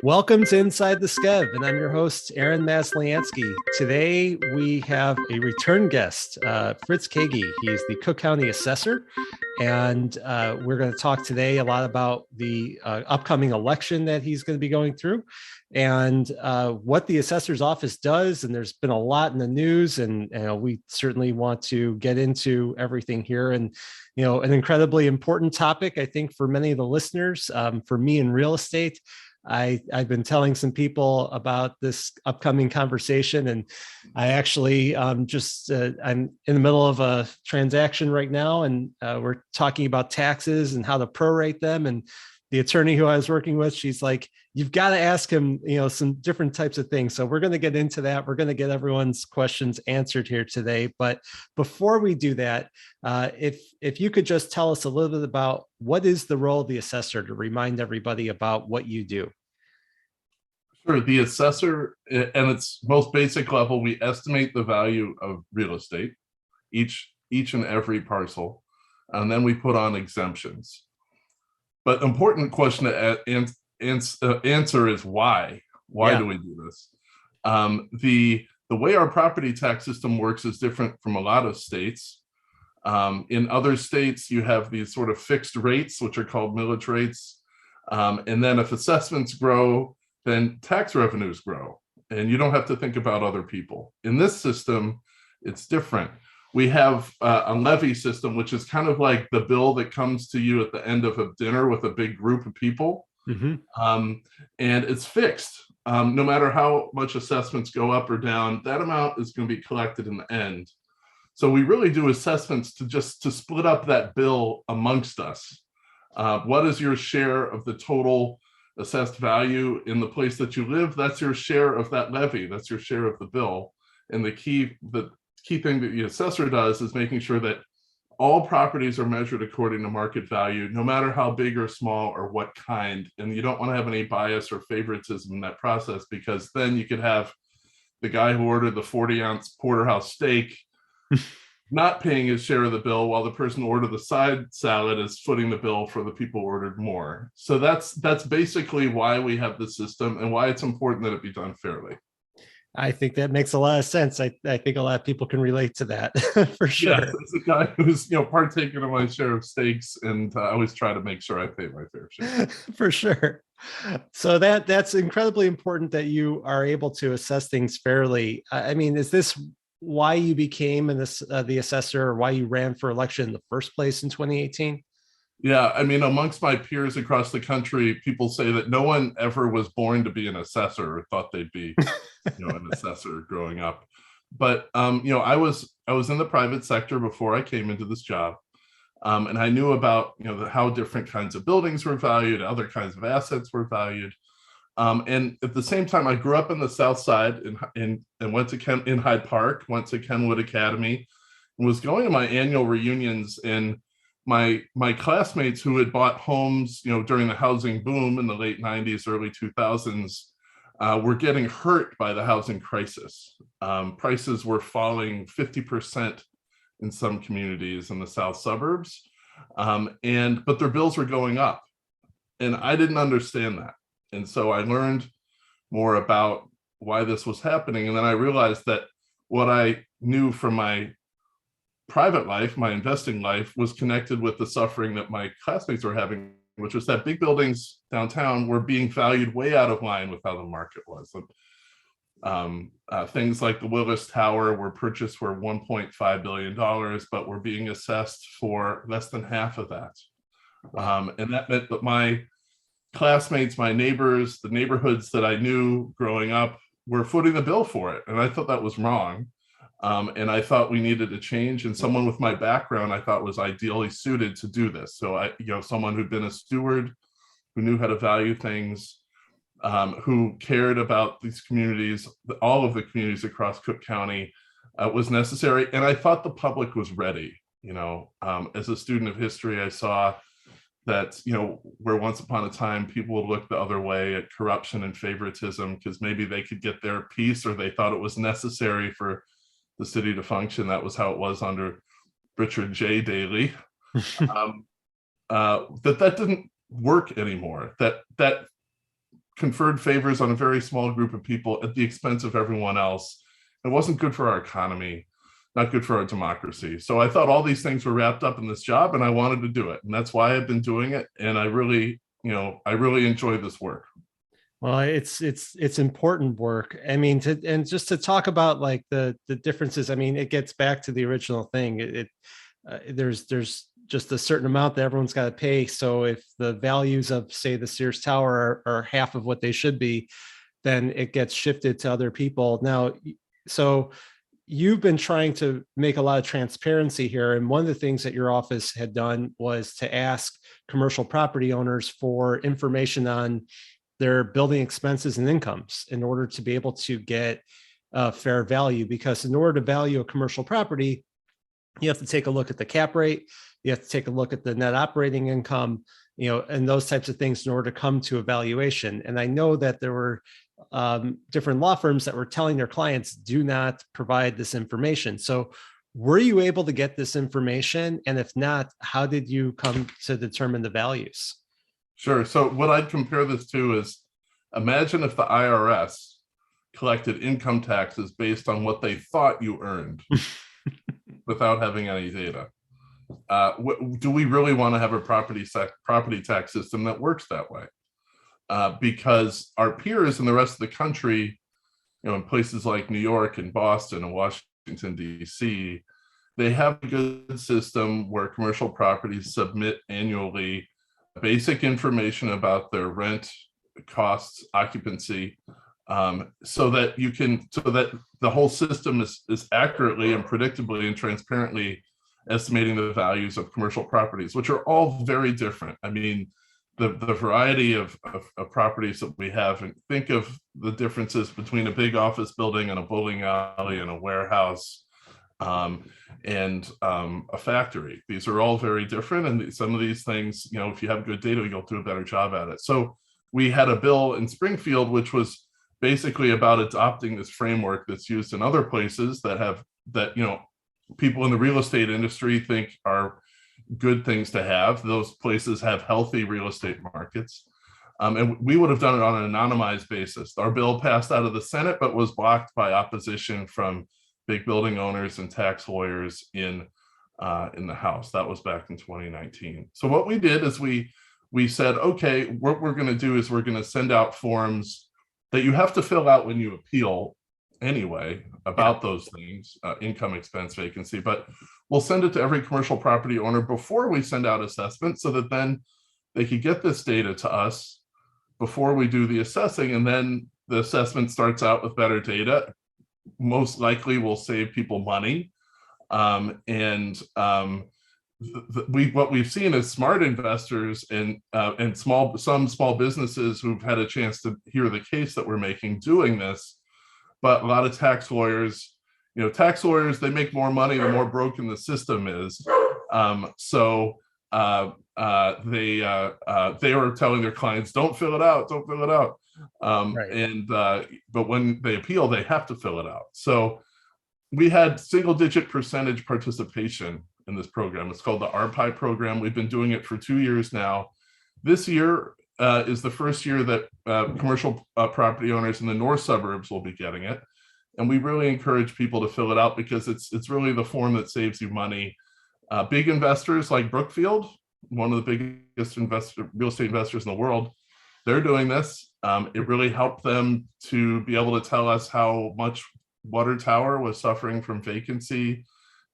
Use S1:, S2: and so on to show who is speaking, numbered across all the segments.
S1: Welcome to Inside the Skev, and I'm your host, Aaron Masliansky. Today, we have a return guest, Fritz Kaegi. He's the Cook County Assessor, and we're going to talk today a lot about the upcoming election that he's going to be going through and what the assessor's office does. And there's been a lot in the news, and we certainly want to get into everything here. And an incredibly important topic, I think, for many of the listeners. For me in real estate, I've been telling some people about this upcoming conversation, and I actually I'm in the middle of a transaction right now, and we're talking about taxes and how to prorate them. And the attorney who I was working with, she's like, "You've got to ask him, some different types of things." So we're going to get into that. We're going to get everyone's questions answered here today. But before we do that, if you could just tell us a little bit about what is the role of the assessor, to remind everybody about what you do.
S2: Sure. The assessor, at its most basic level, we estimate the value of real estate, each and every parcel, and then we put on exemptions. But important question to answer is why? Why do we do this? The way our property tax system works is different from a lot of states. In other states, you have these sort of fixed rates, which are called millage rates. And then if assessments grow, then tax revenues grow, and you don't have to think about other people. In this system, it's different. We have a levy system, which is kind of like the bill that comes to you at the end of a dinner with a big group of people. Mm-hmm. And it's fixed. No matter how much assessments go up or down, that amount is going to be collected in the end. So we really do assessments to split up that bill amongst us. What is your share of the total assessed value in the place that you live? That's your share of that levy. That's your share of the bill. And the key thing that the assessor does is making sure that all properties are measured according to market value, no matter how big or small or what kind. And you don't want to have any bias or favoritism in that process, because then you could have the guy who ordered the 40-ounce porterhouse steak not paying his share of the bill, while the person who ordered the side salad is footing the bill for the people who ordered more. So that's basically why we have the system and why it's important that it be done fairly.
S1: I think that makes a lot of sense. I think a lot of people can relate to that for sure.
S2: Yeah, as a guy who's partaking of my share of steaks, and I always try to make sure I pay my fair share.
S1: For sure. So that's incredibly important that you are able to assess things fairly. I mean, is this why you became the assessor, or why you ran for election in the first place in 2018?
S2: Yeah, I mean, amongst my peers across the country, people say that no one ever was born to be an assessor or thought they'd be, an assessor growing up. But I was in the private sector before I came into this job, and I knew about how different kinds of buildings were valued, other kinds of assets were valued. And at the same time, I grew up in the South Side and went to in Hyde Park, went to Kenwood Academy, and was going to my annual reunions. And my classmates who had bought homes, during the housing boom in the late 90s, early 2000s, were getting hurt by the housing crisis. Prices were falling 50% in some communities in the South suburbs, but their bills were going up, and I didn't understand that. And so I learned more about why this was happening. And then I realized that what I knew from my private life, my investing life, was connected with the suffering that my classmates were having, which was that big buildings downtown were being valued way out of line with how the market was. Things like the Willis Tower were purchased for $1.5 billion, but were being assessed for less than half of that. And that meant that my classmates, my neighbors, the neighborhoods that I knew growing up were footing the bill for it. And I thought that was wrong. And I thought we needed a change. And someone with my background, I thought, was ideally suited to do this. So someone who'd been a steward, who knew how to value things, who cared about these communities, all of the communities across Cook County, was necessary. And I thought the public was ready. As a student of history, I saw that, where once upon a time people would look the other way at corruption and favoritism because maybe they could get their piece, or they thought it was necessary for the city to function. That was how it was under Richard J. Daley. That didn't work anymore. That conferred favors on a very small group of people at the expense of everyone else. It wasn't good for our economy, not good for our democracy. So I thought all these things were wrapped up in this job, and I wanted to do it. And that's why I've been doing it. And I really enjoy this work.
S1: Well, it's important work. I mean, just to talk about like the differences. I mean, it gets back to the original thing. There's just a certain amount that everyone's got to pay. So if the values of, say, the Sears Tower are half of what they should be, then it gets shifted to other people. Now, so you've been trying to make a lot of transparency here. And one of the things that your office had done was to ask commercial property owners for information on their building expenses and incomes in order to be able to get a fair value. Because in order to value a commercial property, you have to take a look at the cap rate, you have to take a look at the net operating income, and those types of things in order to come to a valuation. And I know that there were different law firms that were telling their clients, do not provide this information. So were you able to get this information? And if not, how did you come to determine the values?
S2: Sure. So what I'd compare this to is, imagine if the IRS collected income taxes based on what they thought you earned without having any data. Do we really want to have a property tax system that works that way? Because our peers in the rest of the country, in places like New York and Boston and Washington, D.C., they have a good system where commercial properties submit annually basic information about their rent, costs, occupancy, so that the whole system is accurately and predictably and transparently estimating the values of commercial properties, which are all very different. I mean, the variety of properties that we have, and think of the differences between a big office building and a bowling alley and a warehouse and a factory. These are all very different. And some of these things, if you have good data, you'll do a better job at it. So we had a bill in Springfield, which was basically about adopting this framework that's used in other places that people in the real estate industry think are good things to have. Those places have healthy real estate markets. And we would have done it on an anonymized basis. Our bill passed out of the Senate, but was blocked by opposition from big building owners and tax lawyers in the House. That was back in 2019. So what we did is we said, okay, what we're going to do is we're going to send out forms that you have to fill out when you appeal anyway about those things, income, expense, vacancy, but we'll send it to every commercial property owner before we send out assessments, so that then they could get this data to us before we do the assessing. And then the assessment starts out with better data, most likely will save people money. What we've seen is smart investors and some small businesses who've had a chance to hear the case that we're making doing this. But a lot of tax lawyers, they make more money the more broken the system is. They are telling their clients, don't fill it out. Right. But when they appeal, they have to fill it out. So we had single-digit percentage participation in this program. It's called the RPI program. We've been doing it for 2 years now. This year is the first year that commercial property owners in the north suburbs will be getting it. And we really encourage people to fill it out because it's really the form that saves you money. Big investors like Brookfield, one of the biggest real estate investors in the world, they're doing this. It really helped them to be able to tell us how much Water Tower was suffering from vacancy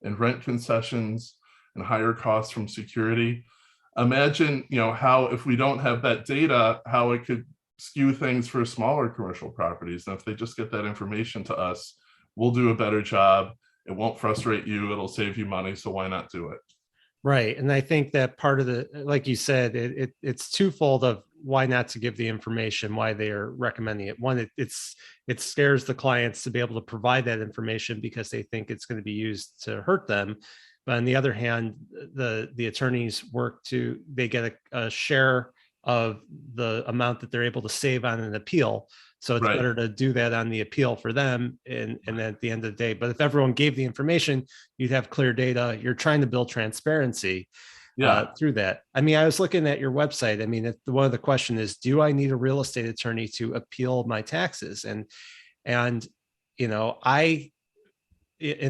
S2: and rent concessions and higher costs from security. Imagine, how if we don't have that data, how it could skew things for smaller commercial properties. And if they just get that information to us, we'll do a better job. It won't frustrate you. It'll save you money. So why not do it?
S1: Right. And I think that part of like you said, it's twofold of why not to give the information, why they are recommending it. One, it scares the clients to be able to provide that information because they think it's going to be used to hurt them. But on the other hand, the attorneys they get a share of the amount that they're able to save on an appeal. So it's better to do that on the appeal for them and at the end of the day. But if everyone gave the information, you'd have clear data. You're trying to build transparency.
S2: Yeah.
S1: through that. I mean, I was looking at your website. I mean, one of the question is, do I need a real estate attorney to appeal my taxes? And in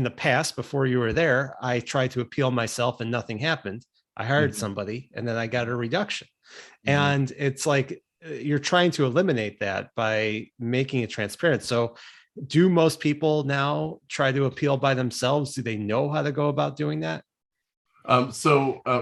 S1: the past, before you were there, I tried to appeal myself and nothing happened. I hired somebody and then I got a reduction. And it's like you're trying to eliminate that by making it transparent. So do most people now try to appeal by themselves? Do they know how to go about doing that?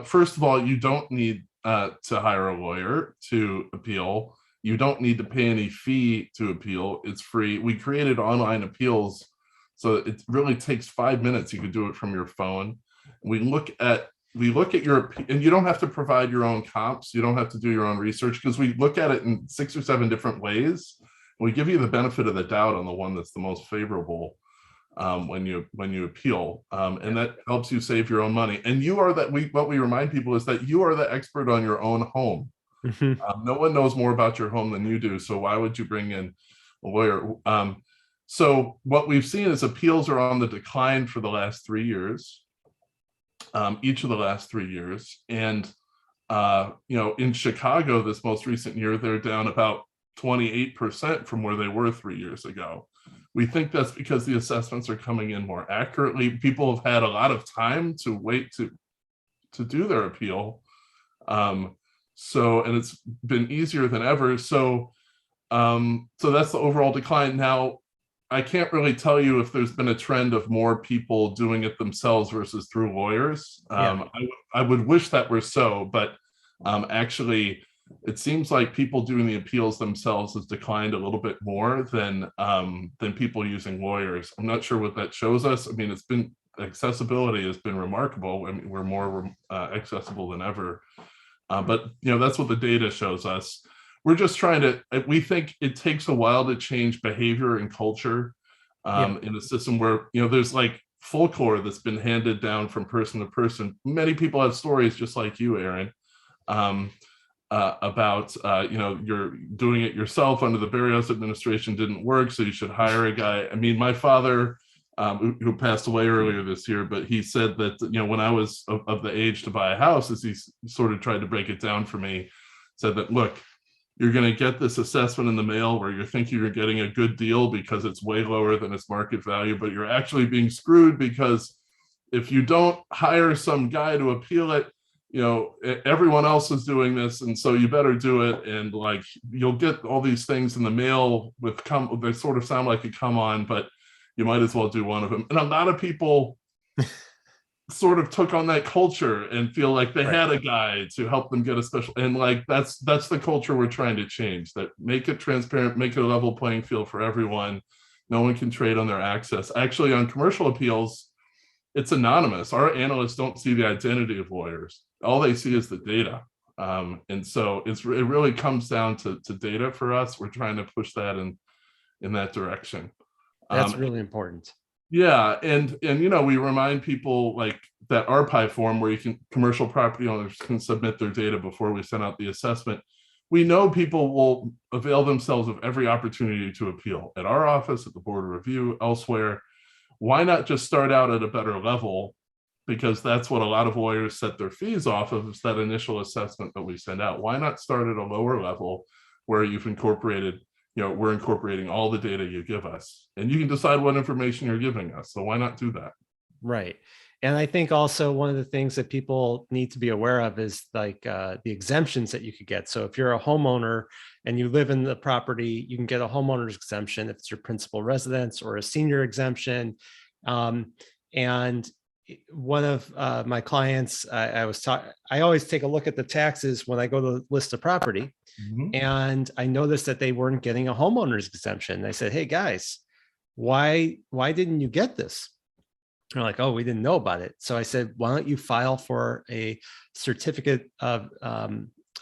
S2: First of all, you don't need to hire a lawyer to appeal. You don't need to pay any fee to appeal. It's free. We created online appeals, so it really takes 5 minutes. You can do it from your phone. We look at your, and you don't have to provide your own comps. You don't have to do your own research, because we look at it in 6 or 7 different ways. We give you the benefit of the doubt on the one that's the most favorable when you appeal, and that helps you save your own money. And you are what we remind people is that you are the expert on your own home. No one knows more about your home than you do, so why would you bring in a lawyer? So what we've seen is appeals are on the decline for the last 3 years, each of the last 3 years. And in Chicago, this most recent year, they're down about 28% from where they were 3 years ago. We think that's because the assessments are coming in more accurately. People have had a lot of time to wait to do their appeal. And it's been easier than ever. So that's the overall decline. Now, I can't really tell you if there's been a trend of more people doing it themselves versus through lawyers. I would wish that were so, but actually, it seems like people doing the appeals themselves has declined a little bit more than people using lawyers. I'm not sure what that shows us. I mean, accessibility has been remarkable. I mean, we're more accessible than ever. But that's what the data shows us. We're just we think it takes a while to change behavior and culture in a system where, there's like folklore that's been handed down from person to person. Many people have stories just like you, Aaron, about you're doing it yourself under the Barrios administration didn't work, so you should hire a guy. I mean, my father, who passed away earlier this year, but he said that when I was of the age to buy a house, as he sort of tried to break it down for me, said that, look, you're going to get this assessment in the mail where you're thinking you're getting a good deal because it's way lower than its market value, but you're actually being screwed, because if you don't hire some guy to appeal it, everyone else is doing this, and so you better do it. And like, you'll get all these things in the mail they sort of sound like a come on, but you might as well do one of them. And a lot of people sort of took on that culture and feel like they had a guy to help them get a special, and like that's the culture we're trying to change. That make it transparent, make it a level playing field for everyone. No one can trade on their access. Actually, on commercial appeals, it's anonymous. Our analysts don't see the identity of lawyers. All they see is the data. And so it really comes down to data for us. We're trying to push that in that direction.
S1: That's really important.
S2: Yeah, and we remind people like that RPI form where commercial property owners can submit their data before we send out the assessment. We know people will avail themselves of every opportunity to appeal at our office, at the Board of Review, elsewhere. Why not just start out at a better level? Because that's what a lot of lawyers set their fees off of, is that initial assessment that we send out. Why not start at a lower level where you've incorporated, we're incorporating all the data you give us, and you can decide what information you're giving us. So why not do that?
S1: Right. And I think also one of the things that people need to be aware of is like the exemptions that you could get. So if you're a homeowner and you live in the property, you can get a homeowner's exemption if it's your principal residence, or a senior exemption. And one of my clients, I always take a look at the taxes when I go to list a property. And I noticed that they weren't getting a homeowner's exemption. I said, hey guys, why didn't you get this? They're like, oh, we didn't know about it. So I said, why don't you file for a certificate of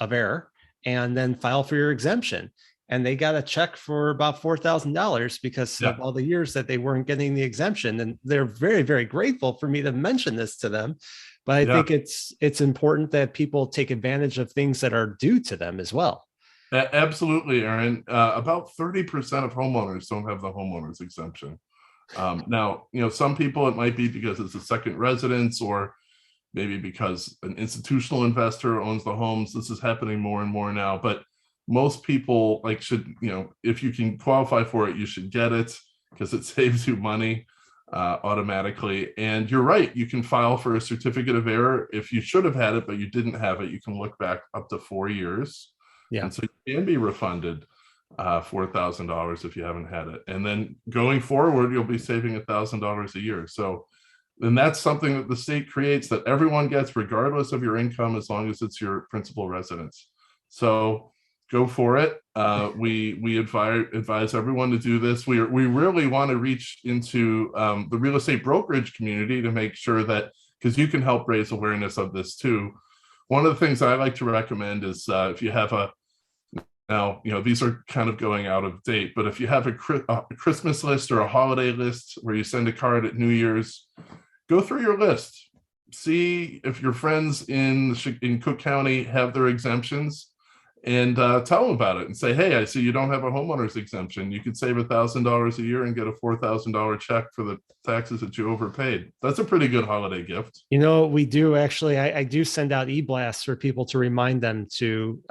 S1: error and then file for your exemption? And they got a check for about $4,000 because of all the years that they weren't getting the exemption. And they're very, very grateful for me to mention this to them. But I think it's important that people take advantage of things that are due to them as well.
S2: Absolutely, Aaron. About 30% of homeowners don't have the homeowner's exemption. Now, some people, it might be because it's a second residence, or maybe because an institutional investor owns the homes. This is happening more and more now, but most people if you can qualify for it, you should get it because it saves you money automatically. And you're right, you can file for a certificate of error if you should have had it, but you didn't have it. You can look back up to 4 years.
S1: Yeah.
S2: And so you can be refunded $4,000 if you haven't had it. And then going forward, you'll be saving $1,000 a year. So then that's something that the state creates that everyone gets regardless of your income, as long as it's your principal residence. So go for it. We advise everyone to do this. We really want to reach into the real estate brokerage community to make sure that, because you can help raise awareness of this too. One of the things I like to recommend is if you have now, these are kind of going out of date, but if you have a Christmas list or a holiday list where you send a card at New Year's, go through your list. See if your friends in Cook County have their exemptions, and tell them about it and say, hey, I see you don't have a homeowner's exemption. You could save $1,000 a year and get a $4,000 check for the taxes that you overpaid. That's a pretty good holiday gift.
S1: We do actually, I do send out e-blasts for people to remind them to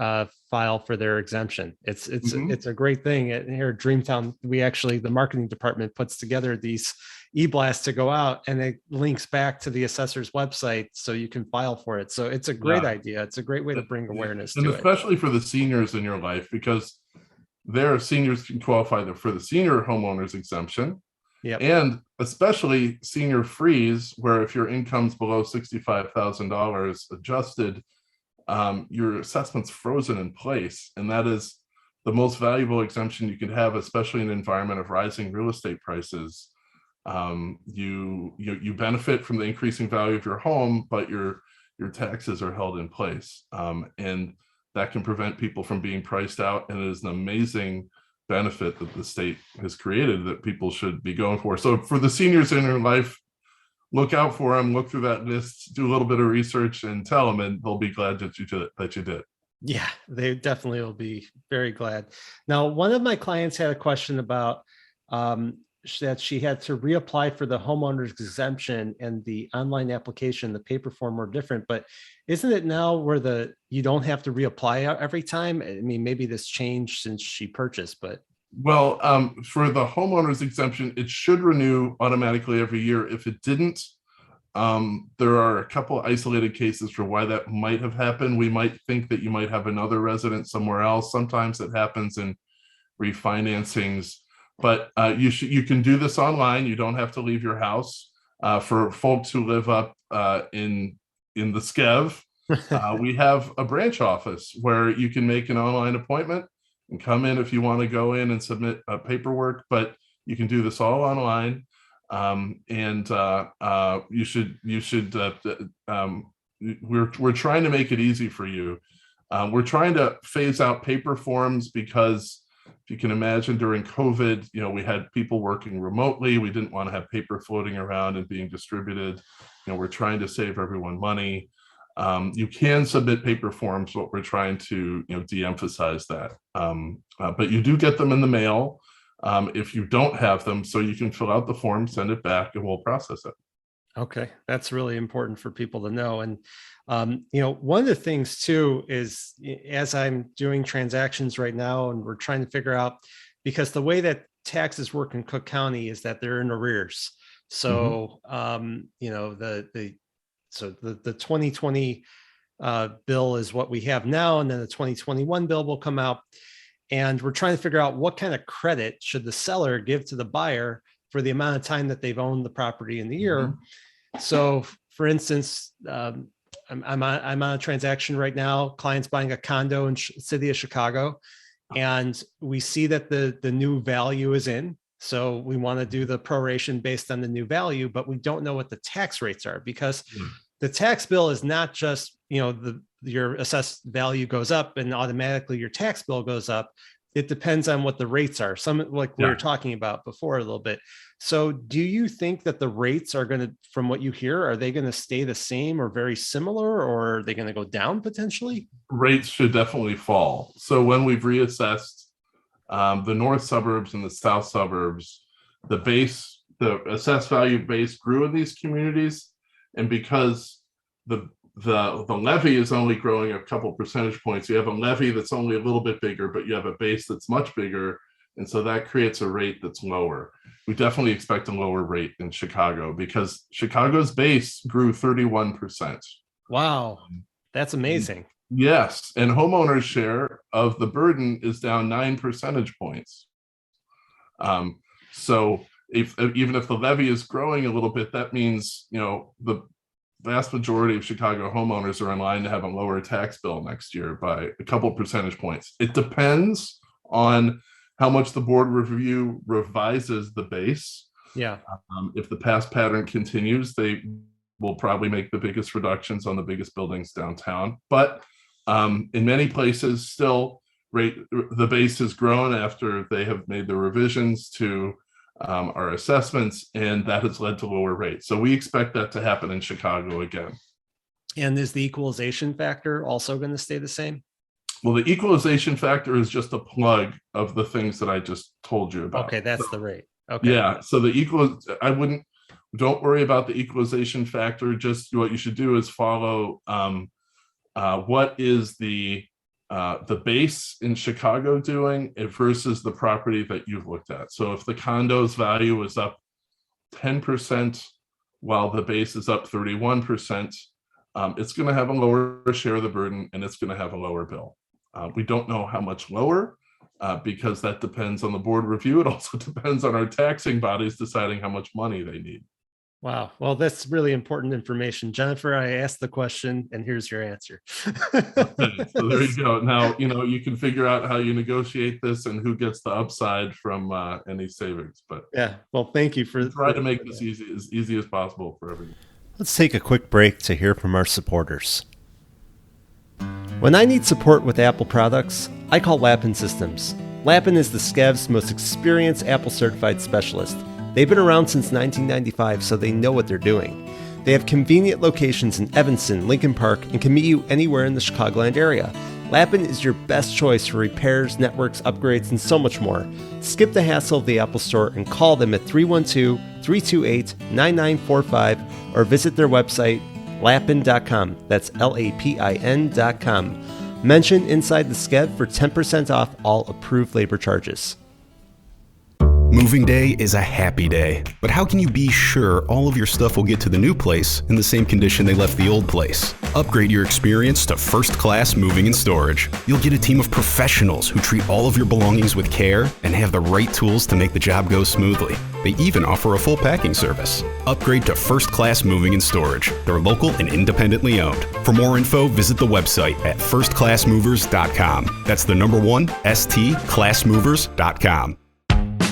S1: file for their exemption. It's a great thing. Here at Dreamtown, the marketing department puts together these e-blast to go out, and it links back to the assessor's website so you can file for it. So it's a great idea. It's a great way to bring awareness to it.
S2: Especially for the seniors in your life, because their seniors can qualify for the senior homeowners exemption.
S1: Yep.
S2: And especially senior freeze, where if your income's below $65,000 adjusted, your assessment's frozen in place. And that is the most valuable exemption you can have, especially in an environment of rising real estate prices. You benefit from the increasing value of your home, but your taxes are held in place, and that can prevent people from being priced out. And it is an amazing benefit that the state has created that people should be going for. So for the seniors in your life, look out for them, look through that list, do a little bit of research, and tell them, and they'll be glad that you did.
S1: Yeah, they definitely will be very glad. Now, one of my clients had a question about that she had to reapply for the homeowner's exemption, and the online application, the paper form were different, but isn't it now where you don't have to reapply every time? I mean, maybe this changed since she purchased, but.
S2: Well, for the homeowner's exemption, it should renew automatically every year. If it didn't, there are a couple isolated cases for why that might have happened. We might think that you might have another resident somewhere else. Sometimes it happens in refinancings. But you can do this online. You don't have to leave your house. For folks who live up in the Skev, we have a branch office where you can make an online appointment and come in if you want to go in and submit paperwork. But you can do this all online, and you should. We're trying to make it easy for you. We're trying to phase out paper forms because, if you can imagine, during COVID, we had people working remotely. We didn't want to have paper floating around and being distributed. We're trying to save everyone money. You can submit paper forms, but we're trying to, de-emphasize that. But you do get them in the mail if you don't have them, so you can fill out the form, send it back, and we'll process it.
S1: Okay, that's really important for people to know. And one of the things too is, as I'm doing transactions right now, and we're trying to figure out, because the way that taxes work in Cook County is that they're in arrears. So the 2020 bill is what we have now, and then the 2021 bill will come out, and we're trying to figure out what kind of credit should the seller give to the buyer for the amount of time that they've owned the property in the year. So, for instance, I'm on a transaction right now. Client's buying a condo in city of Chicago, and we see that the new value is in. So we want to do the proration based on the new value, but we don't know what the tax rates are, because the tax bill is not just, your assessed value goes up and automatically your tax bill goes up. It depends on what the rates are. Some, like we were talking about before a little bit. So do you think that the rates are going to, from what you hear, are they going to stay the same or very similar, or are they going to go down potentially?
S2: Rates should definitely fall. So when we've reassessed the north suburbs and the south suburbs, the assessed value base grew in these communities. And because the levy is only growing a couple percentage points. You have a levy that's only a little bit bigger, but you have a base that's much bigger. And so that creates a rate that's lower. We definitely expect a lower rate in Chicago because Chicago's base grew 31%.
S1: Wow, that's amazing.
S2: Yes. And homeowners' share of the burden is down 9 percentage points. So even if the levy is growing a little bit, that means, the vast majority of Chicago homeowners are in line to have a lower tax bill next year by a couple percentage points. It depends on how much the board review revises the base.
S1: Yeah.
S2: If the past pattern continues, they will probably make the biggest reductions on the biggest buildings downtown. But in many places, still, the base has grown after they have made the revisions to our assessments, and that has led to lower rates. So we expect that to happen in Chicago again.
S1: And is the equalization factor also going to stay the same?
S2: Well, the equalization factor is just a plug of the things that I just told you about.
S1: Okay, that's the rate. Okay.
S2: Yeah. So don't worry about the equalization factor. Just what you should do is follow what is the base in Chicago doing versus the property that you've looked at. So if the condo's value is up 10% while the base is up 31%, it's going to have a lower share of the burden and it's going to have a lower bill. We don't know how much lower because that depends on the board review. It also depends on our taxing bodies deciding how much money they need.
S1: Wow. Well, that's really important information. Jennifer, I asked the question and here's your answer.
S2: Okay, so there you go. Now, you can figure out how you negotiate this and who gets the upside from any savings. But
S1: yeah, well, thank you for
S2: try to make this as easy as possible for everyone.
S3: Let's take a quick break to hear from our supporters. When I need support with Apple products, I call Lappin Systems. Lappin is the Skev's most experienced Apple certified specialist. They've been around since 1995, so they know what they're doing. They have convenient locations in Evanston, Lincoln Park, and can meet you anywhere in the Chicagoland area. Lappin is your best choice for repairs, networks, upgrades, and so much more. Skip the hassle of the Apple Store and call them at 312-328-9945 or visit their website, lappin.com. That's LAPIN.com. Mention Inside the Skev for 10% off all approved labor charges.
S4: Moving day is a happy day, but how can you be sure all of your stuff will get to the new place in the same condition they left the old place? Upgrade your experience to First Class Moving and Storage. You'll get a team of professionals who treat all of your belongings with care and have the right tools to make the job go smoothly. They even offer a full packing service. Upgrade to First Class Moving and Storage. They're local and independently owned. For more info, visit the website at firstclassmovers.com. That's the number 1, stclassmovers.com.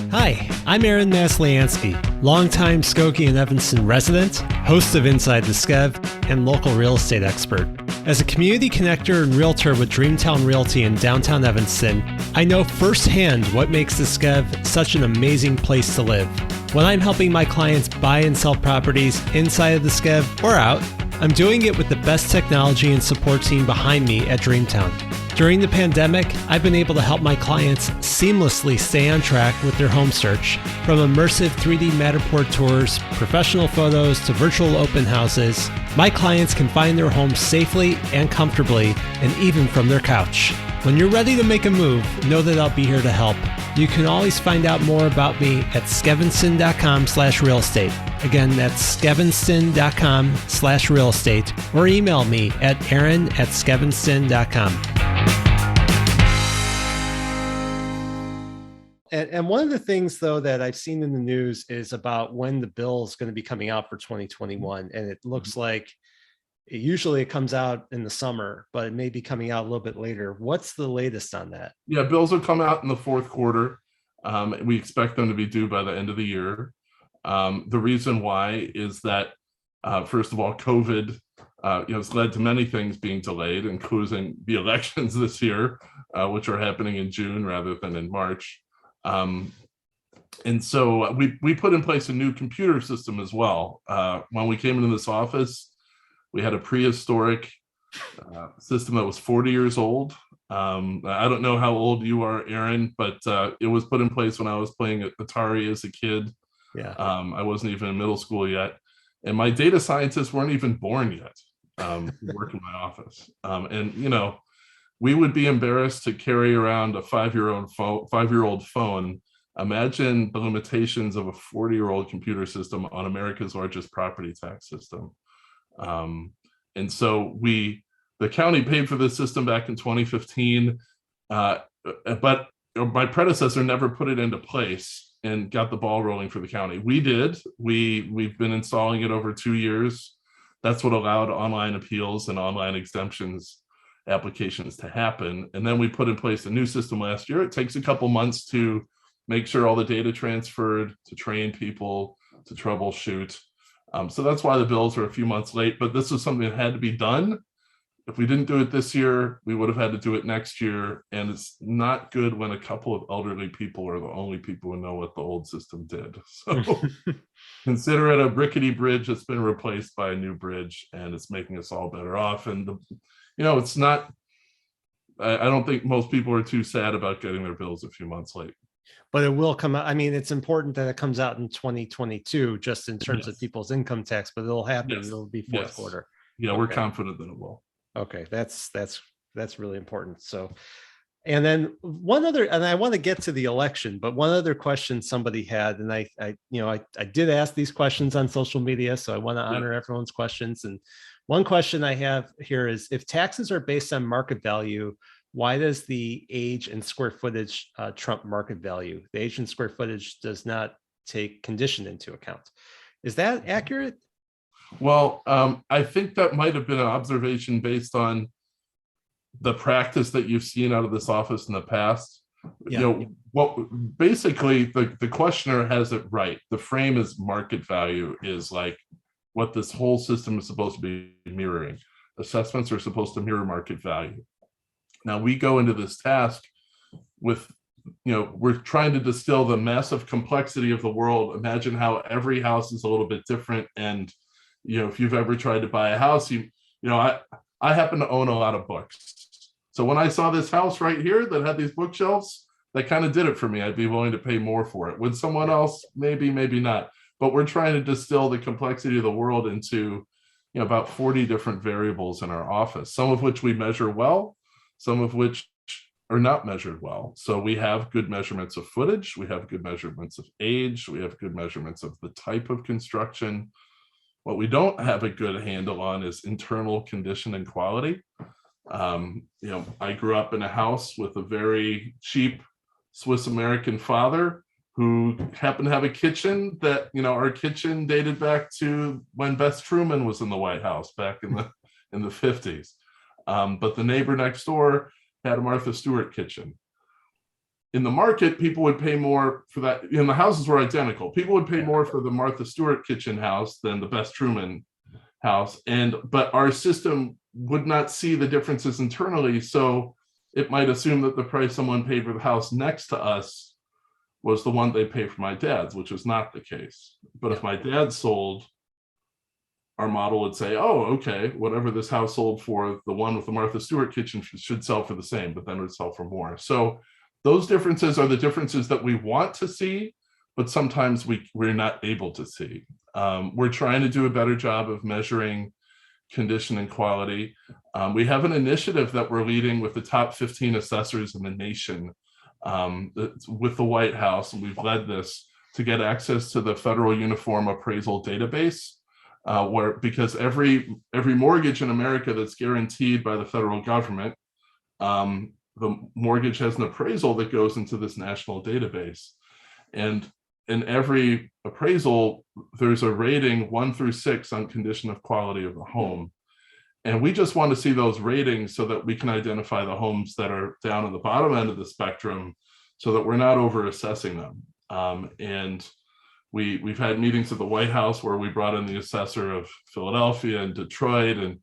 S1: Hi, I'm Aaron Masliansky, longtime Skokie and Evanston resident, host of Inside the Skev, and local real estate expert. As a community connector and realtor with Dreamtown Realty in downtown Evanston, I know firsthand what makes the Skev such an amazing place to live. When I'm helping my clients buy and sell properties inside of the Skev or out, I'm doing it with the best technology and support team behind me at Dreamtown. During the pandemic, I've been able to help my clients seamlessly stay on track with their home search. From immersive 3D Matterport tours, professional photos, to virtual open houses, my clients can find their homes safely and comfortably, and even from their couch. When you're ready to make a move, know that I'll be here to help. You can always find out more about me at skevinston.com/real estate. Again, that's skevinston.com/real estate, or email me at aaron@skevinston.com. And one of the things, though, that I've seen in the news is about when the bill is going to be coming out for 2021. And it looks like usually it comes out in the summer, but it may be coming out a little bit later. What's the latest on that?
S2: Yeah, bills will come out in the fourth quarter. We expect them to be due by the end of the year. The reason why is that, first of all, COVID has led to many things being delayed, including the elections this year, which are happening in June rather than in March. And so we put in place a new computer system as well. When we came into this office, we had a prehistoric system that was 40 years old. I don't know how old you are, Aaron, but it was put in place when I was playing at Atari as a kid.
S1: Yeah.
S2: I wasn't even in middle school yet. And my data scientists weren't even born yet. who work in my office. And, you know, we would be embarrassed to carry around a 5-year-old phone. Imagine the limitations of a 40-year-old computer system on America's largest property tax system. And so the county paid for this system back in 2015, but my predecessor never put it into place and got the ball rolling for the county. We did. We've been installing it over 2 years. That's what allowed online appeals and online exemptions applications to happen. And then we put in place a new system last year. It takes a couple months to make sure all the data transferred, to train people, to troubleshoot. So that's why the bills are a few months late, but this is something that had to be done. If we didn't do it this year, we would have had to do it next year. And it's not good when a couple of elderly people are the only people who know what the old system did. So consider it a rickety bridge that's been replaced by a new bridge, and it's making us all better off. And, you know, it's not, I don't think most people are too sad about getting their bills a few months late.
S1: But it will come out. I mean, it's important that it comes out in 2022, just in terms of people's income tax, but it'll happen.
S2: Yes.
S1: It'll be fourth quarter.
S2: Yeah, we're confident that it will.
S1: Okay, that's really important. So, and then one other, and I want to get to the election, but one other question somebody had, and I did ask these questions on social media, so I want to honor everyone's questions. And one question I have here is, if taxes are based on market value, why does the age and square footage trump market value? The age and square footage does not take condition into account. Is that accurate?
S2: Well, I think that might have been an observation based on the practice that you've seen out of this office in the past.
S1: Yeah.
S2: You know, what basically the questioner has it right. The frame is market value, is like what this whole system is supposed to be mirroring. Assessments are supposed to mirror market value. Now we go into this task with, you know, we're trying to distill the massive complexity of the world. Imagine how every house is a little bit different. And, you know, if you've ever tried to buy a house, I happen to own a lot of books. So when I saw this house right here that had these bookshelves, that kind of did it for me. I'd be willing to pay more for it. Would someone else? Maybe, maybe not. But we're trying to distill the complexity of the world into, you know, about 40 different variables in our office, some of which we measure well, some of which are not measured well. So we have good measurements of footage, we have good measurements of age, we have good measurements of the type of construction. What we don't have a good handle on is internal condition and quality. You know, I grew up in a house with a very cheap Swiss American father who happened to have a kitchen that, you know, our kitchen dated back to when Bess Truman was in the White House back in the 50s. But the neighbor next door had a Martha Stewart kitchen. In the market, people would pay more for that. You know, the houses were identical. People would pay more for the Martha Stewart kitchen house than the Bess Truman house. But our system would not see the differences internally. So it might assume that the price someone paid for the house next to us was the one they paid for my dad's, which was not the case. But if my dad sold, our model would say, oh, okay, whatever this house sold for, the one with the Martha Stewart kitchen should sell for the same, but then it would sell for more. So those differences are the differences that we want to see, but sometimes we're not able to see. We're trying to do a better job of measuring condition and quality. We have an initiative that we're leading with the top 15 assessors in the nation with the White House, and we've led this to get access to the Federal Uniform Appraisal Database, because every mortgage in America that's guaranteed by the federal government, the mortgage has an appraisal that goes into this national database. And in every appraisal, there's a rating 1 through 6 on condition of quality of the home. And we just want to see those ratings so that we can identify the homes that are down at the bottom end of the spectrum so that we're not over assessing them. And we've had meetings at the White House where we brought in the assessor of Philadelphia and Detroit and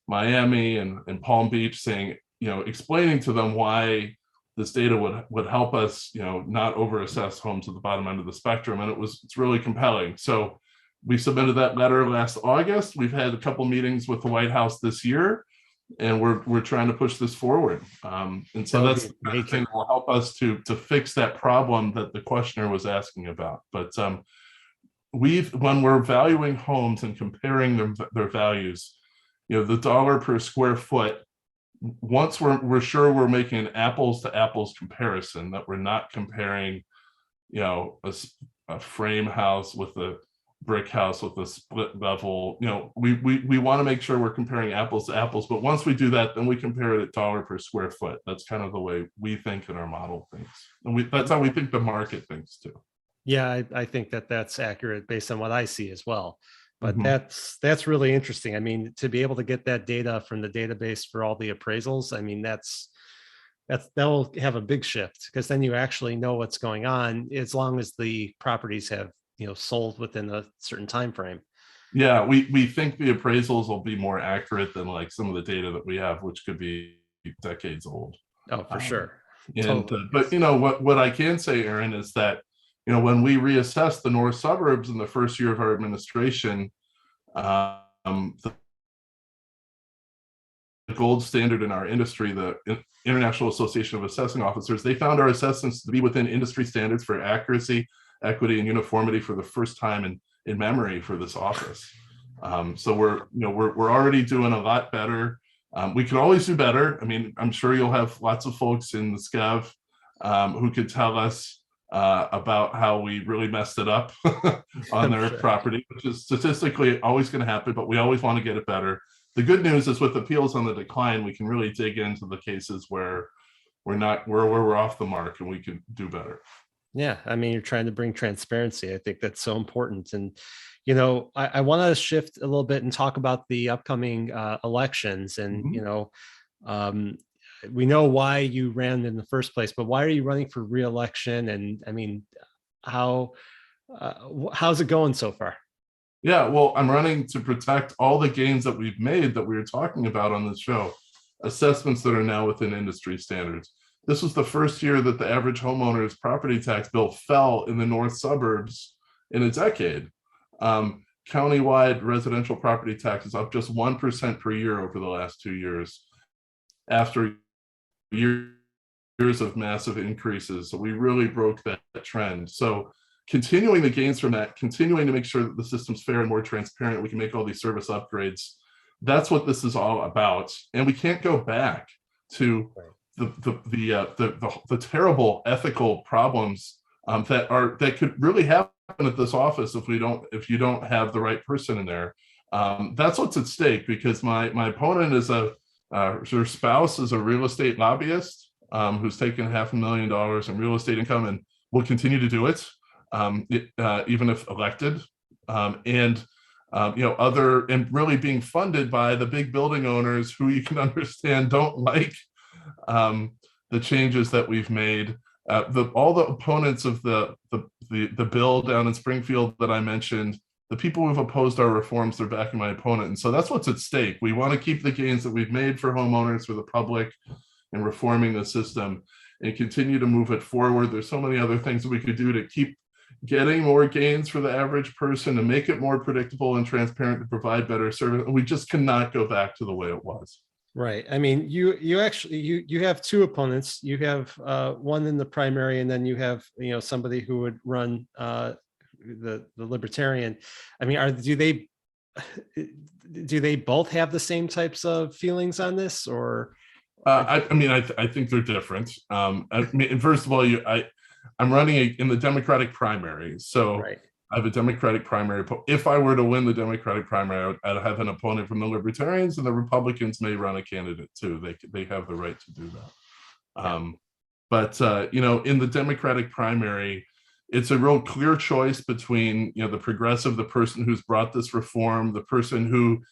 S2: Miami and Palm Beach, saying, you know, explaining to them why this data would help us, you know, not over assess homes at the bottom end of the spectrum. And it's really compelling. So we submitted that letter last August. We've had a couple meetings with the White House this year, and we're trying to push this forward. And so that's the thing that will help us to fix that problem that the questioner was asking about. But when we're valuing homes and comparing their values, the dollar per square foot, once we're sure we're making an apples to apples comparison, that we're not comparing, a frame house with a brick house with a split level, we want to make sure we're comparing apples to apples. But once we do that, then we compare it at dollar per square foot. That's kind of the way we think and our model thinks. And that's how we think the market thinks too.
S1: Yeah, I think that's accurate based on what I see as well. But
S2: Mhm.
S1: that's really interesting. I mean, to be able to get that data from the database for all the appraisals, I mean, that'll have a big shift, because then you actually know what's going on, as long as the properties have, sold within a certain time frame.
S2: Yeah, we think the appraisals will be more accurate than like some of the data that we have, which could be decades old.
S1: Oh, for sure.
S2: And
S1: Totally.
S2: but what I can say, Aaron, is that when we reassessed the north suburbs in the first year of our administration, the gold standard in our industry, the International Association of Assessing Officers, they found our assessments to be within industry standards for accuracy, equity, and uniformity for the first time in memory for this office. So we're already doing a lot better. We can always do better. I mean, I'm sure you'll have lots of folks in the Skev who could tell us about how we really messed it up on their property, which is statistically always going to happen, but we always want to get it better. The good news is with appeals on the decline, we can really dig into the cases where we're off the mark and we can do better.
S1: Yeah, I mean, you're trying to bring transparency. I think that's so important. And I want to shift a little bit and talk about the upcoming elections. And we know why you ran in the first place, but why are you running for re-election? And I mean, how's it going so far?
S2: Yeah, well, I'm running to protect all the gains that we've made that we were talking about on this show, assessments that are now within industry standards. This was the first year that the average homeowner's property tax bill fell in the north suburbs in a decade. Countywide residential property tax is up just 1% per year over the last 2 years, after years of massive increases. So we really broke that trend. So continuing the gains from that, continuing to make sure that the system's fair and more transparent, we can make all these service upgrades. That's what this is all about. And we can't go back to the terrible ethical problems that could really happen at this office if you don't have the right person in there. That's what's at stake, because my opponent is her spouse is a real estate lobbyist who's taken $500,000 in real estate income and will continue to do it. Even if elected, and really being funded by the big building owners who you can understand don't like the changes that we've made. All the opponents of the bill down in Springfield that I mentioned, the people who've opposed our reforms, they're backing my opponent, and so that's what's at stake. We want to keep the gains that we've made for homeowners, for the public, and reforming the system, and continue to move it forward. There's so many other things that we could do to keep getting more gains for the average person, and make it more predictable and transparent to provide better service. We just cannot go back to the way it was.
S1: Right. I mean, you actually you have two opponents. You have one in the primary, and then you have somebody who would run the libertarian. I mean, do they both have the same types of feelings on this, or?
S2: I think they're different. First of all, I'm running in the Democratic primary, so right. I have a Democratic primary. If I were to win the Democratic primary, I'd have an opponent from the Libertarians, and the Republicans may run a candidate too. They have the right to do that. Yeah. But in the Democratic primary, it's a real clear choice between the progressive, the person who's brought this reform, the person who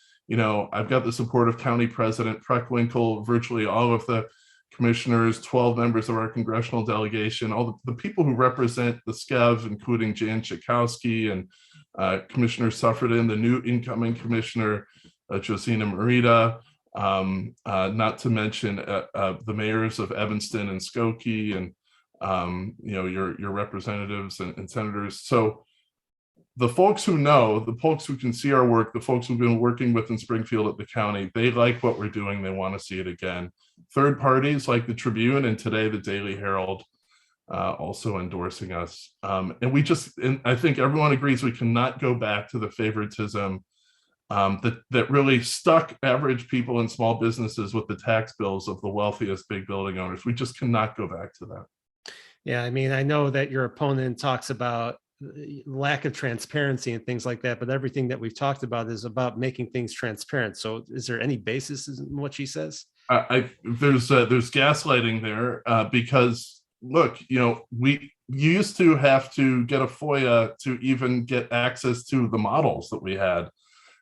S2: I've got the support of County President Preckwinkle, virtually all of the commissioners, 12 members of our congressional delegation, all the people who represent the Skev, including Jan Schakowsky and Commissioner Suffredin, the new incoming commissioner, Josina Merida, not to mention the mayors of Evanston and Skokie, and your representatives and senators. So the folks who know, the folks who can see our work, the folks who've been working with in Springfield at the county, they like what we're doing. They want to see it again. Third parties like the Tribune and today the Daily Herald also endorsing us. And I think everyone agrees we cannot go back to the favoritism that really stuck average people and small businesses with the tax bills of the wealthiest big building owners. We just cannot go back to that.
S1: Yeah, I mean, I know that your opponent talks about lack of transparency and things like that, but everything that we've talked about is about making things transparent. So is there any basis in what she says?
S2: There's gaslighting there because look, you used to have to get a FOIA to even get access to the models that we had,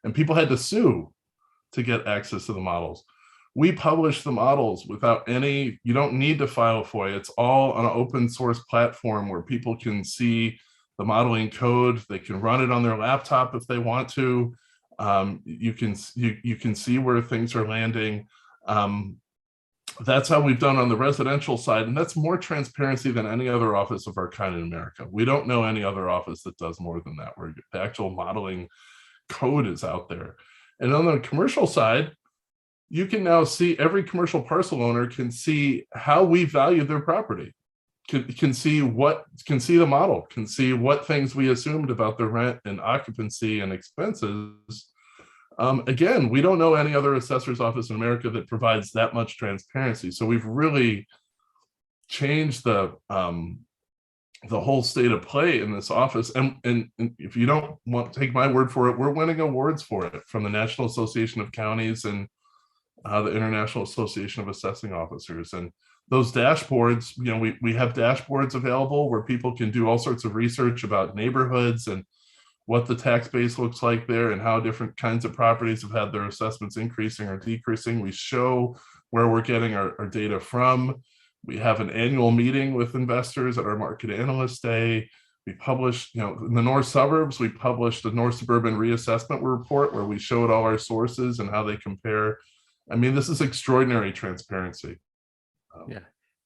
S2: and people had to sue to get access to the models. We publish the models without you don't need to file a FOIA. It's all on an open source platform where people can see the modeling code. They can run it on their laptop if they want to. You can see where things are landing. That's how we've done on the residential side, and that's more transparency than any other office of our kind in America. We don't know any other office that does more than that, where the actual modeling code is out there. And on the commercial side, you can now see, every commercial parcel owner can see how we value their property, can see the model, can see what things we assumed about the rent and occupancy and expenses. Again, we don't know any other assessor's office in America that provides that much transparency. So we've really changed the whole state of play in this office. And if you don't want to take my word for it, we're winning awards for it from the National Association of Counties and the International Association of Assessing Officers. And those dashboards, we have dashboards available where people can do all sorts of research about neighborhoods and what the tax base looks like there and how different kinds of properties have had their assessments increasing or decreasing. We show where we're getting our data from. We have an annual meeting with investors at our Market Analyst Day. We publish, in the North Suburbs, we published the North Suburban Reassessment Report where we showed all our sources and how they compare. I mean, this is extraordinary transparency.
S1: Yeah.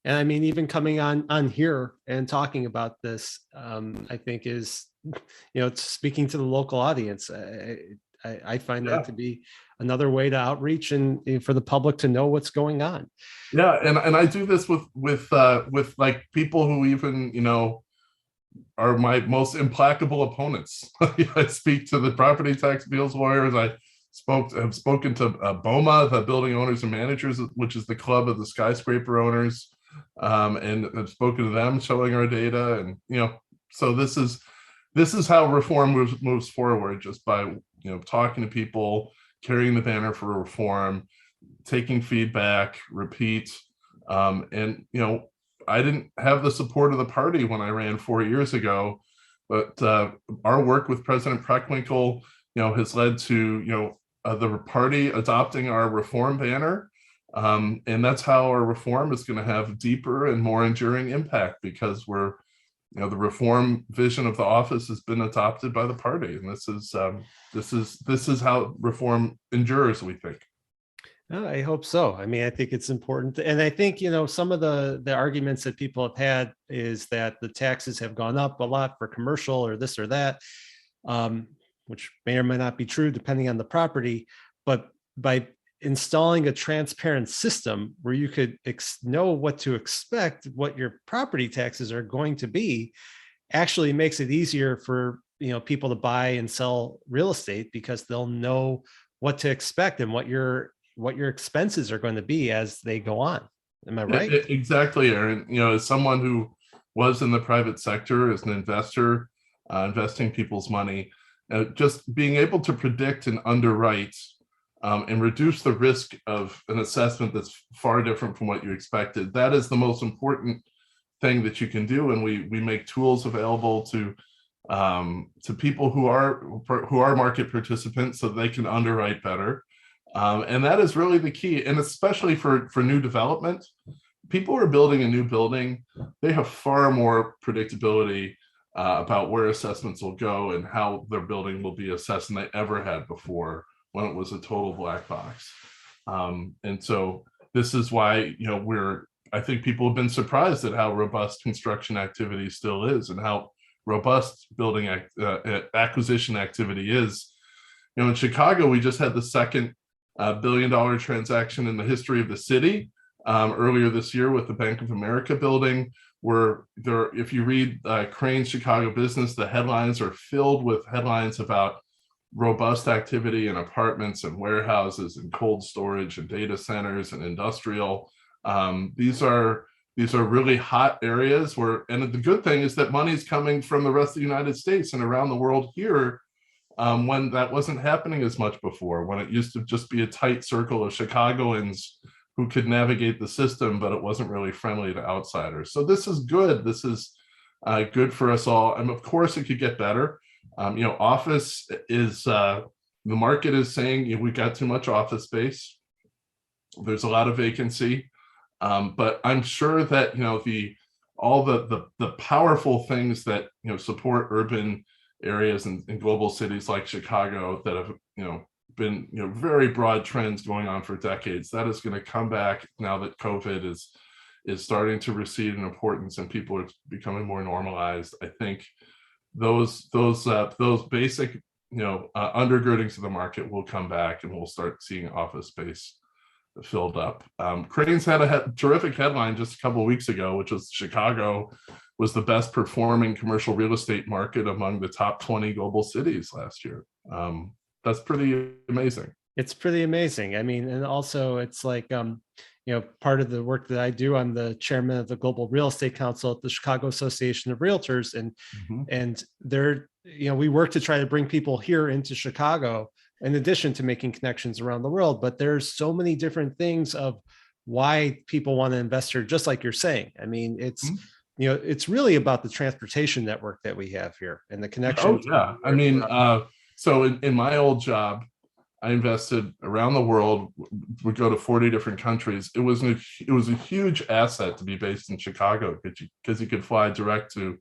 S1: And I mean, even coming on here and talking about this, I think is, speaking to the local audience. I find that to be another way to outreach and for the public to know what's going on.
S2: Yeah, and I do this with like people who even are my most implacable opponents. I speak to the property tax appeals lawyers. I've spoken to BOMA, the Building Owners and Managers, which is the club of the skyscraper owners, and I've spoken to them, showing our data, and so this is how reform moves forward, just by talking to people, carrying the banner for reform, taking feedback, repeat, and I didn't have the support of the party when I ran 4 years ago, but our work with President Preckwinkle, has led to the party adopting our reform banner, and that's how our reform is going to have deeper and more enduring impact, because the reform vision of the office has been adopted by the party, and this is how reform endures, we think.
S1: I hope so. I mean, I think it's important. And I think, some of the arguments that people have had is that the taxes have gone up a lot for commercial or this or that, which may or may not be true depending on the property. But by installing a transparent system where you could know what to expect, what your property taxes are going to be, actually makes it easier for people to buy and sell real estate, because they'll know what to expect and what your expenses are going to be as they go on. Am I right?
S2: Exactly, Aaron. As someone who was in the private sector, as an investor, investing people's money, just being able to predict and underwrite and reduce the risk of an assessment that's far different from what you expected, that is the most important thing that you can do. And we make tools available to people who are market participants, so they can underwrite better. And that is really the key. And especially for new development, people who are building a new building, they have far more predictability about where assessments will go and how their building will be assessed than they ever had before, when it was a total black box. And so this is why, I think people have been surprised at how robust construction activity still is, and how robust building acquisition activity is. In Chicago, we just had the second $1 billion transaction in the history of the city earlier this year with the Bank of America building, where if you read Crane's Chicago Business, the headlines are filled with headlines about robust activity in apartments and warehouses and cold storage and data centers and industrial. These are really hot areas and the good thing is that money's coming from the rest of the United States and around the world here, when that wasn't happening as much before, when it used to just be a tight circle of Chicagoans who could navigate the system, but it wasn't really friendly to outsiders. So this is good. This is good for us all. And of course, it could get better. Office is, the market is saying we got too much office space. There's a lot of vacancy. But I'm sure that, all the powerful things that, support urban areas and global cities like Chicago that have, been, very broad trends going on for decades, that is going to come back now that COVID is starting to recede in importance and people are becoming more normalized. I think those basic, undergirdings of the market will come back and we'll start seeing office space filled up. Crain's had a terrific headline just a couple of weeks ago, which was Chicago was the best performing commercial real estate market among the top 20 global cities last year. That's pretty amazing.
S1: It's pretty amazing. I mean, and also it's like, part of the work that I do, I'm the chairman of the Global Real Estate Council at the Chicago Association of Realtors. And they're, we work to try to bring people here into Chicago in addition to making connections around the world. But there's so many different things of why people want to invest here, just like you're saying. I mean, it's, it's really about the transportation network that we have here and the connection.
S2: Oh, yeah. I mean, so in my old job, I invested around the world, would go to 40 different countries. It was a huge asset to be based in Chicago because you could fly direct to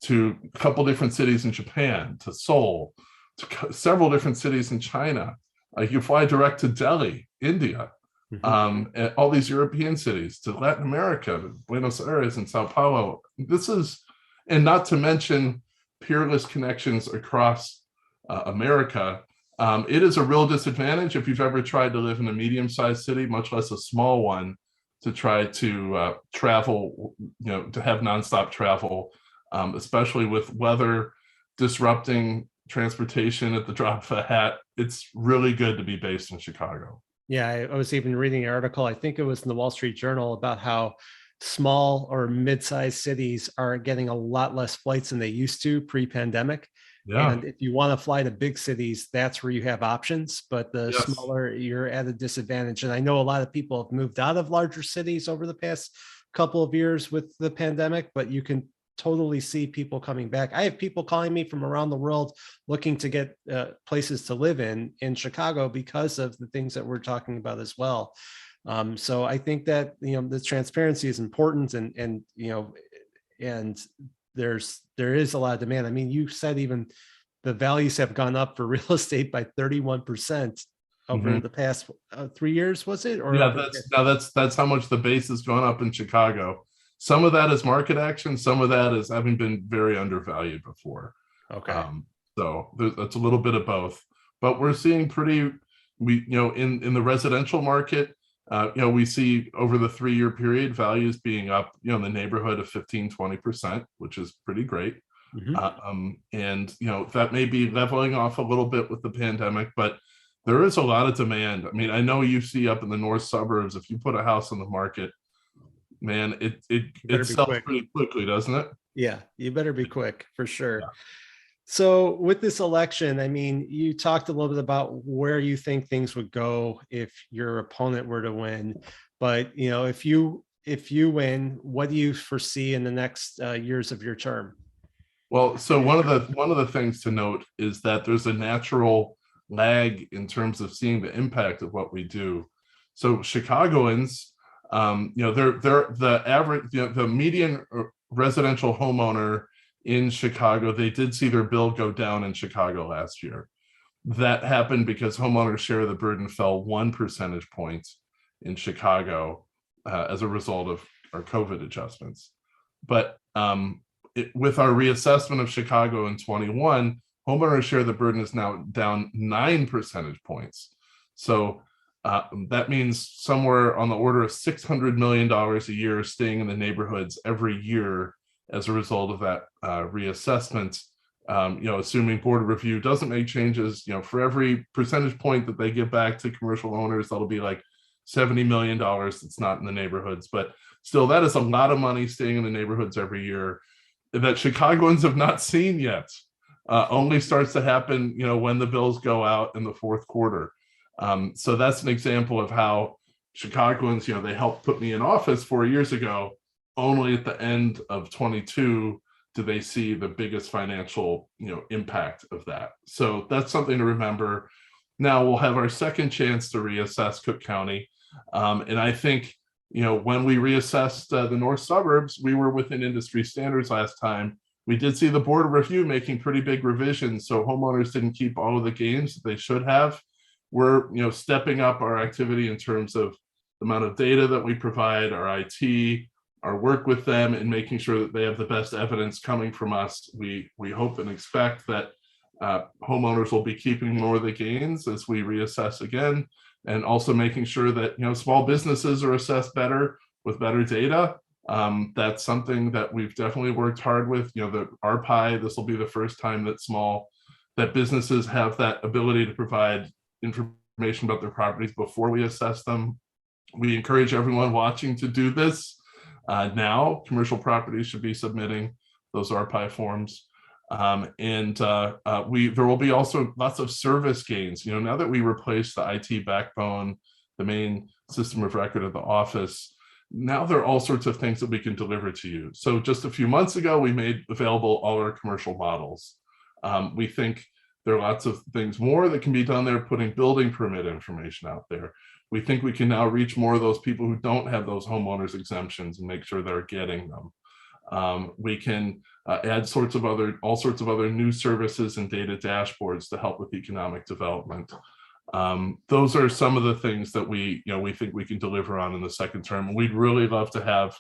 S2: a couple different cities in Japan, to Seoul, to several different cities in China. You could fly direct to Delhi, India, and all these European cities, to Latin America, to Buenos Aires and Sao Paulo. And not to mention peerless connections across America. It is a real disadvantage if you've ever tried to live in a medium-sized city, much less a small one, to try to travel, to have nonstop travel, especially with weather disrupting transportation at the drop of a hat. It's really good to be based in Chicago.
S1: Yeah, I was even reading an article, I think it was in the Wall Street Journal, about how small or mid-sized cities are getting a lot less flights than they used to pre-pandemic. Yeah. And if you want to fly to big cities, that's where you have options, but the smaller, you're at a disadvantage. And I know a lot of people have moved out of larger cities over the past couple of years with the pandemic, but you can totally see people coming back. I have people calling me from around the world looking to get places to live in Chicago because of the things that we're talking about as well. So I think that, the transparency is important and there is a lot of demand. I mean, you said even the values have gone up for real estate by 31% over the past 3 years, was it? Or
S2: that's how much the base has gone up in Chicago. Some of that is market action. Some of that is having been very undervalued before.
S1: Okay.
S2: So that's a little bit of both, but we're seeing in the residential market, we see over the 3-year period values being up, in the neighborhood of 15-20%, which is pretty great. And that may be leveling off a little bit with the pandemic, but there is a lot of demand. I mean, I know you see up in the north suburbs, if you put a house on the market, man, it sells pretty quickly, doesn't it?
S1: Yeah, you better be quick for sure. Yeah. So with this election, I mean, you talked a little bit about where you think things would go if your opponent were to win, but if you win, what do you foresee in the next years of your term?
S2: Well, so one of the things to note is that there's a natural lag in terms of seeing the impact of what we do. So Chicagoans, they're the average, the median residential homeowner in Chicago, they did see their bill go down in Chicago last year. That happened because homeowners' share of the burden fell 1 percentage point in Chicago as a result of our COVID adjustments. But with our reassessment of Chicago in 21, homeowners' share of the burden is now down 9 percentage points. So that means somewhere on the order of $600 million a year staying in the neighborhoods every year as a result of that reassessment. Assuming board of review doesn't make changes, for every percentage point that they give back to commercial owners, that'll be like $70 million. That's not in the neighborhoods, but still, that is a lot of money staying in the neighborhoods every year that Chicagoans have not seen yet. Only starts to happen, when the bills go out in the fourth quarter. So that's an example of how Chicagoans, they helped put me in office 4 years ago. Only at the end of 22 do they see the biggest financial, impact of that. So that's something to remember. Now we'll have our second chance to reassess Cook County. And I think, when we reassessed the north suburbs, we were within industry standards last time. We did see the board of review making pretty big revisions, so homeowners didn't keep all of the gains that they should have. We're, stepping up our activity in terms of the amount of data that we provide, our IT, our work with them, and making sure that they have the best evidence coming from us. We hope and expect that homeowners will be keeping more of the gains as we reassess again, and also making sure that small businesses are assessed better with better data. That's something that we've definitely worked hard with. The RPI, this will be the first time that businesses have that ability to provide information about their properties before we assess them. We encourage everyone watching to do this now. Commercial properties should be submitting those RPI forms. There will be also lots of service gains. Now that we replaced the IT backbone, the main system of record of the office, now there are all sorts of things that we can deliver to you. So just a few months ago, we made available all our commercial models. We think there are lots of things more that can be done there, putting building permit information out there. We think we can now reach more of those people who don't have those homeowners exemptions and make sure they're getting them. We can add all sorts of other new services and data dashboards to help with economic development. Those are some of the things that we think we can deliver on in the second term. We'd really love to have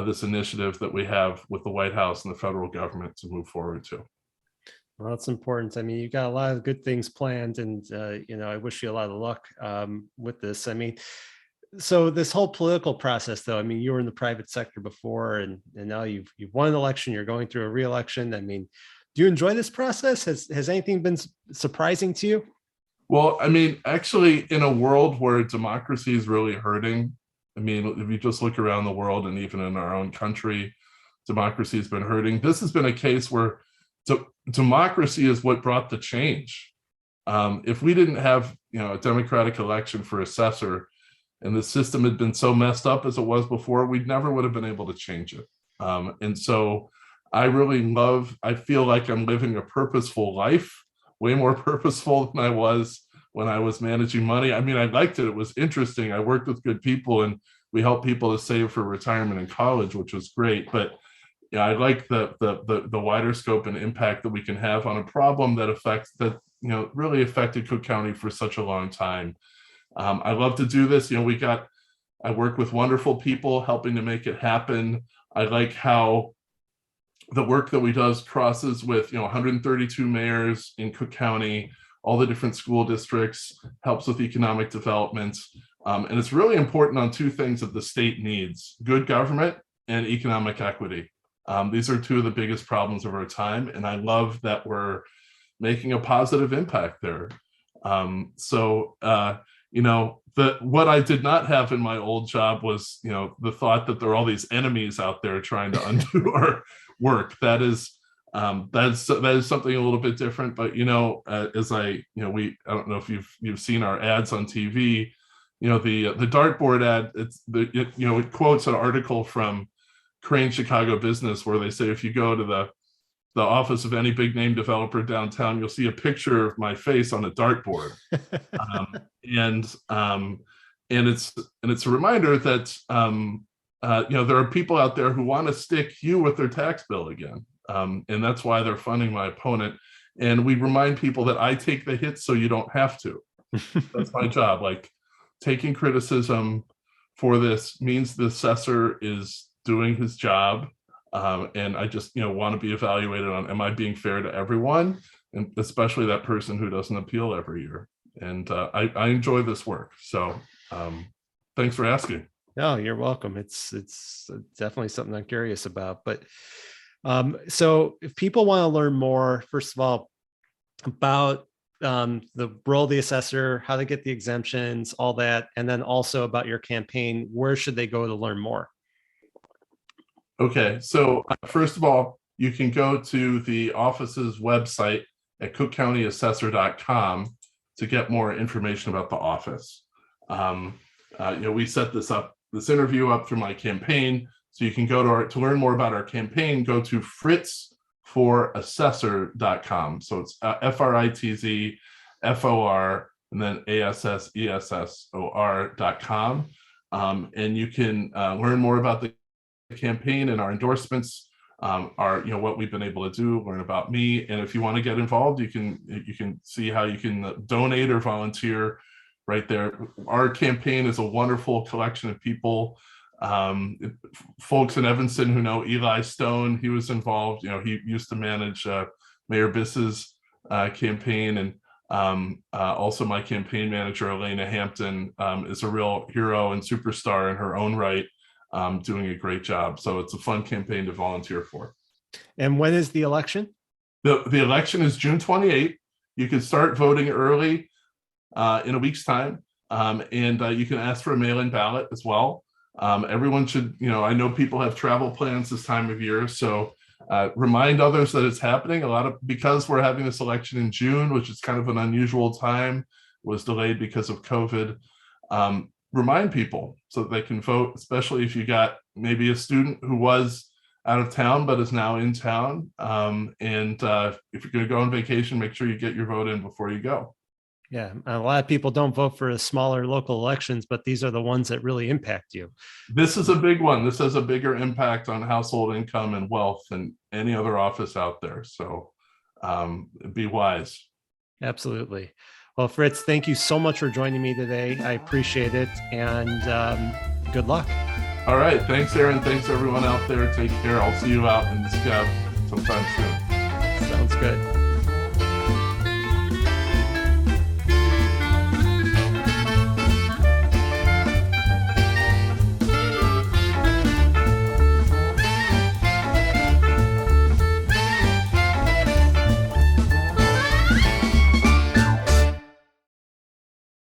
S2: this initiative that we have with the White House and the federal government to move forward to.
S1: Well, that's important. I mean, you got a lot of good things planned, and I wish you a lot of luck with this. I mean, so this whole political process, though, I mean, you were in the private sector before, and now you've won an election. You're going through a re-election. I mean, do you enjoy this process? Has anything been surprising to you?
S2: Well, I mean, actually, in a world where democracy is really hurting, I mean, if you just look around the world and even in our own country, democracy has been hurting. This has been a case where democracy is what brought the change. If we didn't have, a democratic election for assessor, and the system had been so messed up as it was before, we never would have been able to change it. And so I feel like I'm living a purposeful life, way more purposeful than I was when I was managing money. I mean, I liked it. It was interesting. I worked with good people, and we helped people to save for retirement and college, which was great. But I like the wider scope and impact that we can have on a problem that really affected Cook County for such a long time. I love to do this. I work with wonderful people helping to make it happen. I like how the work that we do crosses with 132 mayors in Cook County, all the different school districts, helps with economic development. And it's really important on two things that the state needs: good government and economic equity. These are two of the biggest problems of our time, and I love that we're making a positive impact there. What I did not have in my old job was, the thought that there are all these enemies out there trying to undo our work. That is something a little bit different. But I don't know if you've seen our ads on TV. The dartboard ad. It quotes an article from Crane Chicago Business where they say if you go to the office of any big name developer downtown, you'll see a picture of my face on a dartboard. And it's a reminder that there are people out there who want to stick you with their tax bill again, and that's why they're funding my opponent. And we remind people that I take the hits so you don't have to. That's my job. Like, taking criticism for this means the assessor is doing his job. And I just, want to be evaluated on, am I being fair to everyone? And especially that person who doesn't appeal every year. And I enjoy this work. So thanks for asking.
S1: No, you're welcome. It's definitely something I'm curious about. But So if people want to learn more, first of all, about the role of the assessor, how to get the exemptions, all that, and then also about your campaign, where should they go to learn more?
S2: Okay, so first of all, you can go to the office's website at cookcountyassessor.com to get more information about the office. We set this interview up through my campaign, so you can go to learn more about our campaign, go to fritzforassessor.com. So it's FRITZFOR and then ASSESSOR.com. And you can learn more about the campaign and our endorsements, what we've been able to do, learn about me. And if you want to get involved, you can see how you can donate or volunteer right there. Our campaign is a wonderful collection of people. Folks in Evanston who know Eli Stone, he was involved. He used to manage Mayor Biss's campaign, and also my campaign manager, Elena Hampton, is a real hero and superstar in her own right, doing a great job. So it's a fun campaign to volunteer for.
S1: And when is the election?
S2: The election is June 28th. You can start voting early in a week's time, and you can ask for a mail-in ballot as well. Everyone should, I know people have travel plans this time of year, so remind others that it's happening. Because we're having this election in June, which is kind of an unusual time, was delayed because of COVID. Remind people so that they can vote, especially if you got maybe a student who was out of town but is now in town. And if you're going to go on vacation, make sure you get your vote in before you go.
S1: Yeah, a lot of people don't vote for the smaller local elections, but these are the ones that really impact you.
S2: This is a big one. This has a bigger impact on household income and wealth than any other office out there. So be wise.
S1: Absolutely. Well, Fritz, thank you so much for joining me today. I appreciate it, and good luck.
S2: All right. Thanks, Aaron. Thanks, everyone out there. Take care. I'll see you out in the Skev sometime soon.
S1: Sounds good.